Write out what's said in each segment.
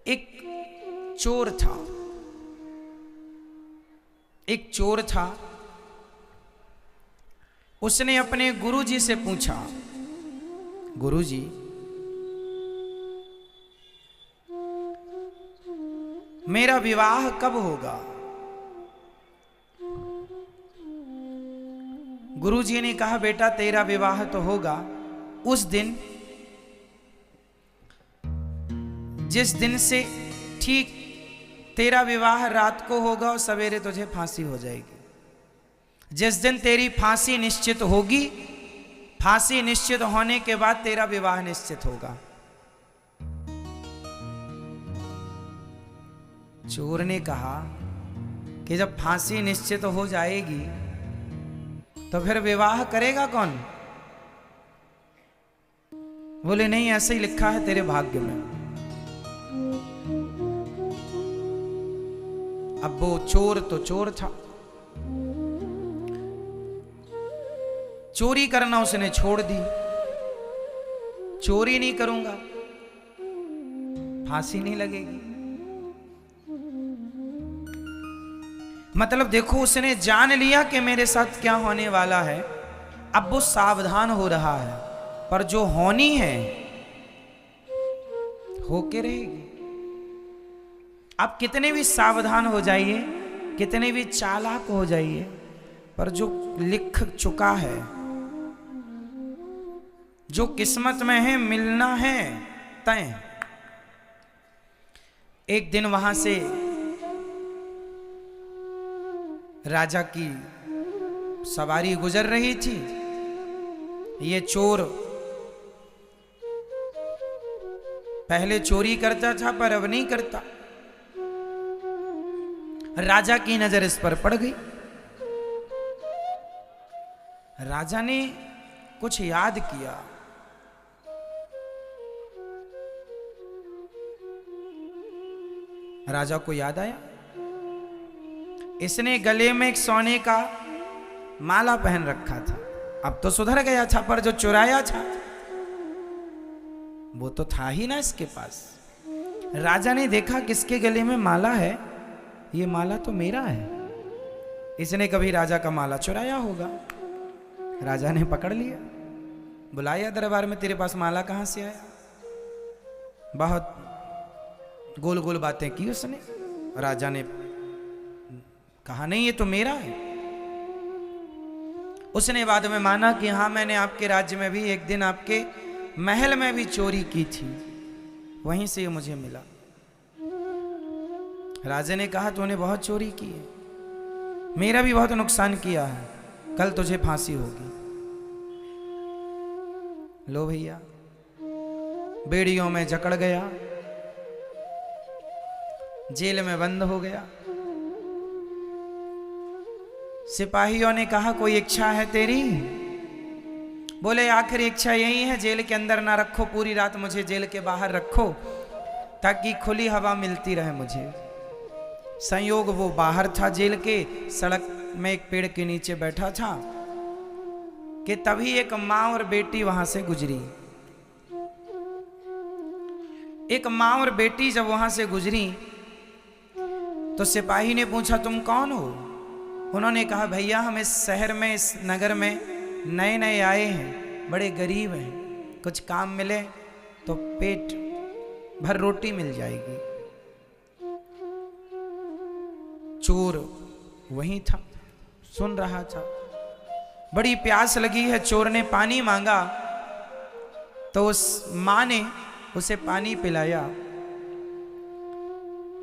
एक चोर था, एक चोर था। उसने अपने गुरुजी से पूछा, गुरुजी मेरा विवाह कब होगा? गुरुजी ने कहा, बेटा तेरा विवाह तो होगा उस दिन जिस दिन से ठीक तेरा विवाह रात को होगा और सवेरे तुझे फांसी हो जाएगी। जिस दिन तेरी फांसी निश्चित होगी, फांसी निश्चित होने के बाद तेरा विवाह निश्चित होगा। चोर ने कहा कि जब फांसी निश्चित हो जाएगी तो फिर विवाह करेगा कौन? बोले नहीं, ऐसे ही लिखा है तेरे भाग्य में। अब वो चोर तो चोर था, चोरी करना उसने छोड़ दी। चोरी नहीं करूंगा, फांसी नहीं लगेगी। मतलब देखो, उसने जान लिया कि मेरे साथ क्या होने वाला है। अब वो सावधान हो रहा है, पर जो होनी है होके रहेगी। आप कितने भी सावधान हो जाइए, कितने भी चालाक हो जाइए, पर जो लिख चुका है, जो किस्मत में है, मिलना है तय। एक दिन वहां से राजा की सवारी गुजर रही थी। ये चोर पहले चोरी करता था पर अब नहीं करता। राजा की नजर इस पर पड़ गई। राजा ने कुछ याद किया। राजा को याद आया, इसने गले में एक सोने का माला पहन रखा था। अब तो सुधर गया था, पर जो चुराया था वो तो था ही ना इसके पास। राजा ने देखा किसके गले में माला है, ये माला तो मेरा है। इसने कभी राजा का माला चुराया होगा। राजा ने पकड़ लिया, बुलाया दरबार में, तेरे पास माला कहां से आया? बहुत गोल गोल बातें की उसने। राजा ने कहा, नहीं ये तो मेरा है। उसने बाद में माना कि हाँ, मैंने आपके राज्य में भी एक दिन आपके महल में भी चोरी की थी, वहीं से ये मुझे मिला। राजा ने कहा, तूने बहुत चोरी की है, मेरा भी बहुत नुकसान किया है, कल तुझे फांसी होगी। लो भैया, बेड़ियों में जकड़ गया, जेल में बंद हो गया। सिपाहियों ने कहा, कोई इच्छा है तेरी? बोले, आखिरी इच्छा यही है, जेल के अंदर ना रखो, पूरी रात मुझे जेल के बाहर रखो ताकि खुली हवा मिलती रहे मुझे। संयोग वो बाहर था जेल के, सड़क में एक पेड़ के नीचे बैठा था कि तभी एक माँ और बेटी वहां से गुजरी। एक माँ और बेटी जब वहां से गुजरी तो सिपाही ने पूछा, तुम कौन हो? उन्होंने कहा, भैया हम इस शहर में, इस नगर में नए नए आए हैं, बड़े गरीब हैं, कुछ काम मिले तो पेट भर रोटी मिल जाएगी। चोर वहीं था, सुन रहा था। बड़ी प्यास लगी है, चोर ने पानी मांगा तो उस मां ने उसे पानी पिलाया।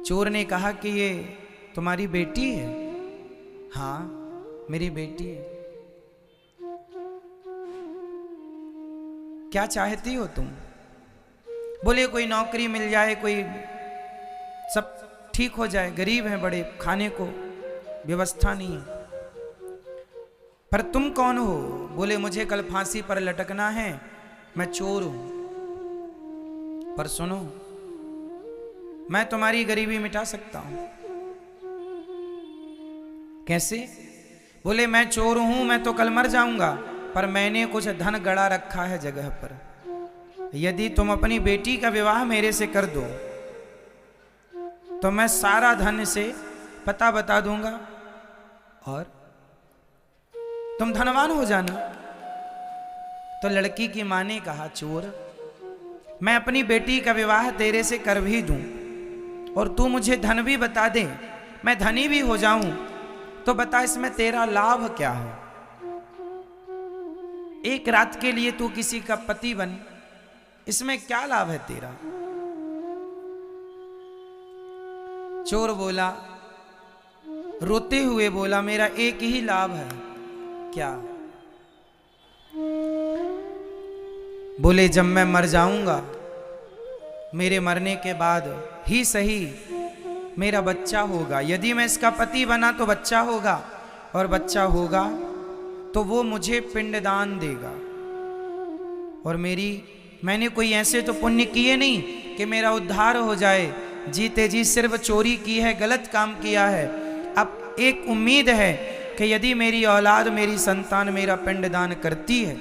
चोर ने कहा कि ये तुम्हारी बेटी है? हाँ, मेरी बेटी है। क्या चाहती हो तुम? बोले, कोई नौकरी मिल जाए, कोई सब ठीक हो जाए, गरीब हैं बड़े, खाने को व्यवस्था नहीं है। पर तुम कौन हो? बोले, मुझे कल फांसी पर लटकना है, मैं चोर हूं। पर सुनो, मैं तुम्हारी गरीबी मिटा सकता हूं। कैसे? बोले, मैं चोर हूं, मैं तो कल मर जाऊंगा, पर मैंने कुछ धन गड़ा रखा है जगह पर। यदि तुम अपनी बेटी का विवाह मेरे से कर दो तो मैं सारा धन से पता बता दूंगा और तुम धनवान हो जाना। तो लड़की की मां ने कहा, चोर, मैं अपनी बेटी का विवाह तेरे से कर भी दूं और तू मुझे धन भी बता दे, मैं धनी भी हो जाऊं, तो बता इसमें तेरा लाभ क्या है? एक रात के लिए तू किसी का पति बन, इसमें क्या लाभ है तेरा? चोर बोला, रोते हुए बोला, मेरा एक ही लाभ है। क्या? बोले, जब मैं मर जाऊंगा, मेरे मरने के बाद ही सही मेरा बच्चा होगा। यदि मैं इसका पति बना तो बच्चा होगा, और बच्चा होगा तो वो मुझे पिंडदान देगा। और मैंने कोई ऐसे तो पुण्य किए नहीं कि मेरा उद्धार हो जाए। जीते जी सिर्फ चोरी की है, गलत काम किया है। अब एक उम्मीद है कि यदि मेरी औलाद, मेरी संतान मेरा पिंडदान करती है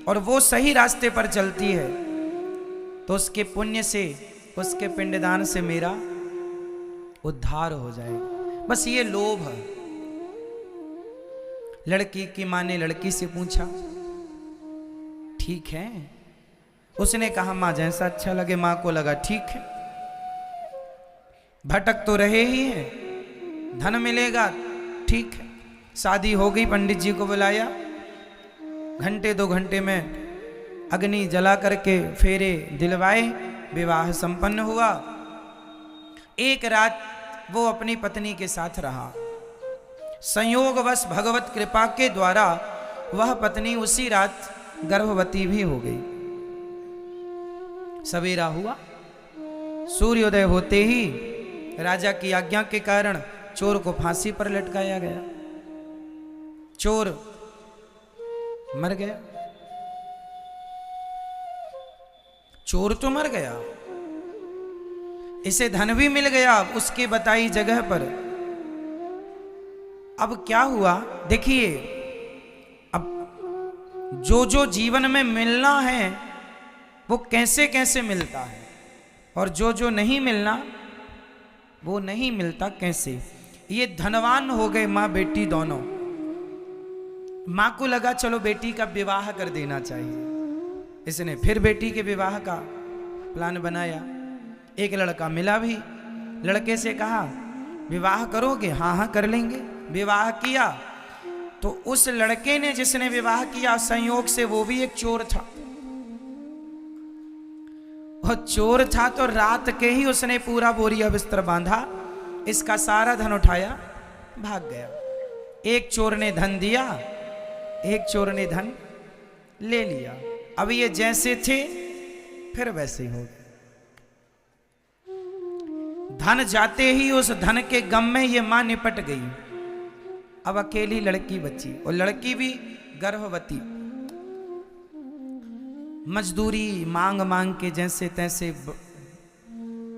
और वो सही रास्ते पर चलती है, तो उसके पुण्य से, उसके पिंडदान से मेरा उद्धार हो जाएगा। बस ये लोभ है। लड़की की मां ने लड़की से पूछा, ठीक है? उसने कहा, मां जैसा अच्छा लगे। मां को लगा ठीक है, भटक तो रहे ही है, धन मिलेगा, ठीक है। शादी हो गई, पंडित जी को बुलाया, घंटे 2 घंटे में अग्नि जला करके फेरे दिलवाए, विवाह संपन्न हुआ। एक रात वो अपनी पत्नी के साथ रहा। संयोगवश भगवत कृपा के द्वारा वह पत्नी उसी रात गर्भवती भी हो गई। सवेरा हुआ, सूर्योदय होते ही राजा की आज्ञा के कारण चोर को फांसी पर लटकाया गया। चोर मर गया। चोर तो मर गया, इसे धन भी मिल गया उसके बताई जगह पर। अब क्या हुआ देखिए, अब जो जीवन में मिलना है वो कैसे कैसे मिलता है, और जो नहीं मिलना वो नहीं मिलता कैसे। ये धनवान हो गए माँ बेटी दोनों। माँ को लगा चलो बेटी का विवाह कर देना चाहिए। इसने फिर बेटी के विवाह का प्लान बनाया। एक लड़का मिला भी, लड़के से कहा, विवाह करोगे? हाँ हाँ कर लेंगे। विवाह किया तो उस लड़के ने, जिसने विवाह किया, संयोग से वो भी एक चोर था। वो चोर था तो रात के ही उसने पूरा बोरिया बिस्तर बांधा, इसका सारा धन उठाया, भाग गया। एक चोर ने धन दिया, एक चोर ने धन ले लिया। अब ये जैसे थे फिर वैसे ही हो गए। धन जाते ही उस धन के गम में ये मां निपट गई। अब अकेली लड़की बची, और लड़की भी गर्भवती। मजदूरी मांग मांग के जैसे तैसे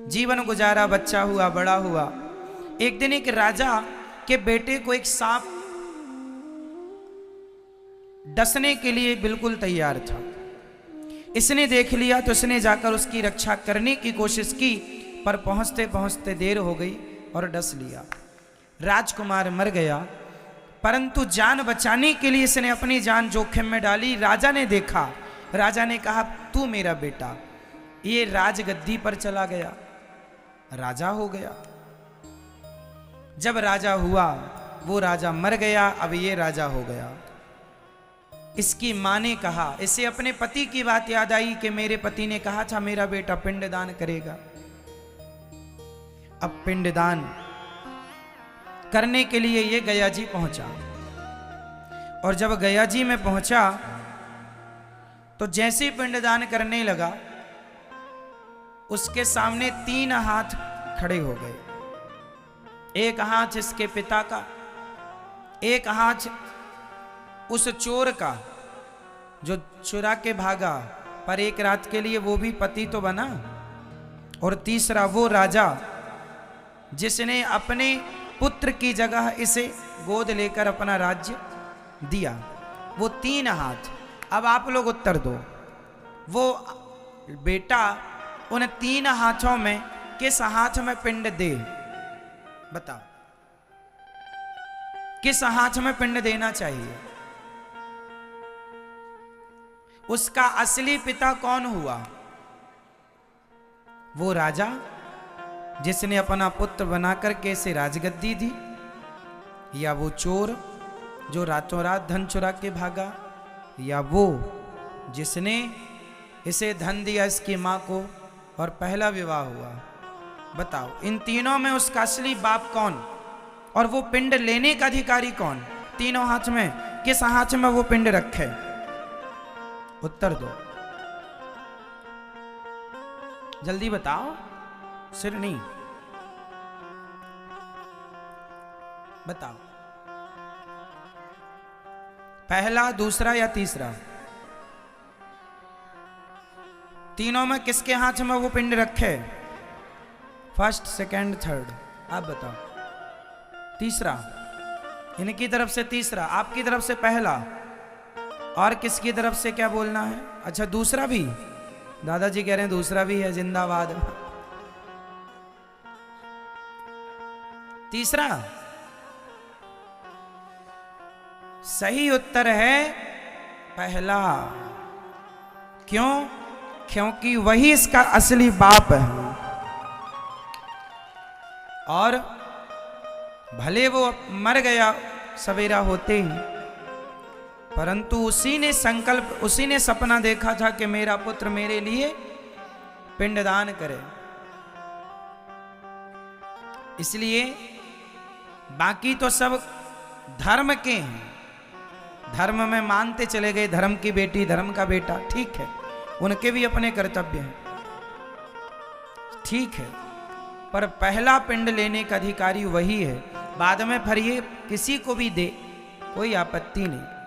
जीवन गुजारा, बच्चा हुआ, बड़ा हुआ। एक दिन एक राजा के बेटे को एक सांप डसने के लिए बिल्कुल तैयार था। इसने देख लिया तो इसने जाकर उसकी रक्षा करने की कोशिश की, पर पहुंचते पहुंचते देर हो गई और डस लिया। राजकुमार मर गया, परंतु जान बचाने के लिए इसने अपनी जान जोखिम में डाली। राजा ने देखा, राजा ने कहा, तू मेरा बेटा। ये राजगद्दी पर चला गया, राजा हो गया। जब राजा हुआ, वो राजा मर गया, अब ये राजा हो गया। इसकी मां ने कहा, इसे अपने पति की बात याद आई कि मेरे पति ने कहा था मेरा बेटा पिंडदान करेगा। अब पिंडदान करने के लिए ये गया जी पहुंचा, और जब गया जी में पहुंचा तो जैसे ही पिंडदान करने लगा, उसके सामने 3 हाथ खड़े हो गए। एक हाथ इसके पिता का, एक हाथ उस चोर का जो चुरा के भागा, पर एक रात के लिए वो भी पति तो बना, और तीसरा वो राजा जिसने अपने पुत्र की जगह इसे गोद लेकर अपना राज्य दिया। वो 3 हाथ। अब आप लोग उत्तर दो, वो बेटा उन 3 हाथों में किस हाथ में पिंड दे? बताओ किस हाथ में पिंड देना चाहिए? उसका असली पिता कौन हुआ? वो राजा जिसने अपना पुत्र बनाकर के इसे राजगद्दी दी, या वो चोर जो रातों रात धन चुरा के भागा, या वो जिसने इसे धन दिया इसकी मां को और पहला विवाह हुआ? बताओ इन तीनों में उसका असली बाप कौन और वो पिंड लेने का अधिकारी कौन? तीनों हाथ में किस हाथ में वो पिंड रखे? उत्तर दो, जल्दी बताओ, सिर नहीं, बताओ पहला, दूसरा या तीसरा? तीनों में किसके हाथ में वो पिंड रखे? फर्स्ट, सेकंड, थर्ड, आप बताओ। तीसरा, इनकी तरफ से तीसरा, आपकी तरफ से पहला, और किसकी तरफ से क्या बोलना है? अच्छा दूसरा भी, दादाजी कह रहे हैं दूसरा भी है, जिंदाबाद। तीसरा सही उत्तर है पहला। क्यों? क्योंकि वही इसका असली बाप है। और भले वो मर गया सवेरा होते ही, परंतु उसी ने संकल्प, उसी ने सपना देखा था कि मेरा पुत्र मेरे लिए पिंडदान करे। इसलिए बाकी तो सब धर्म के हैं, धर्म में मानते चले गए, धर्म की बेटी, धर्म का बेटा, ठीक है, उनके भी अपने कर्तव्य हैं, ठीक है, पर पहला पिंड लेने का अधिकारी वही है। बाद में फिर ये किसी को भी दे, कोई आपत्ति नहीं।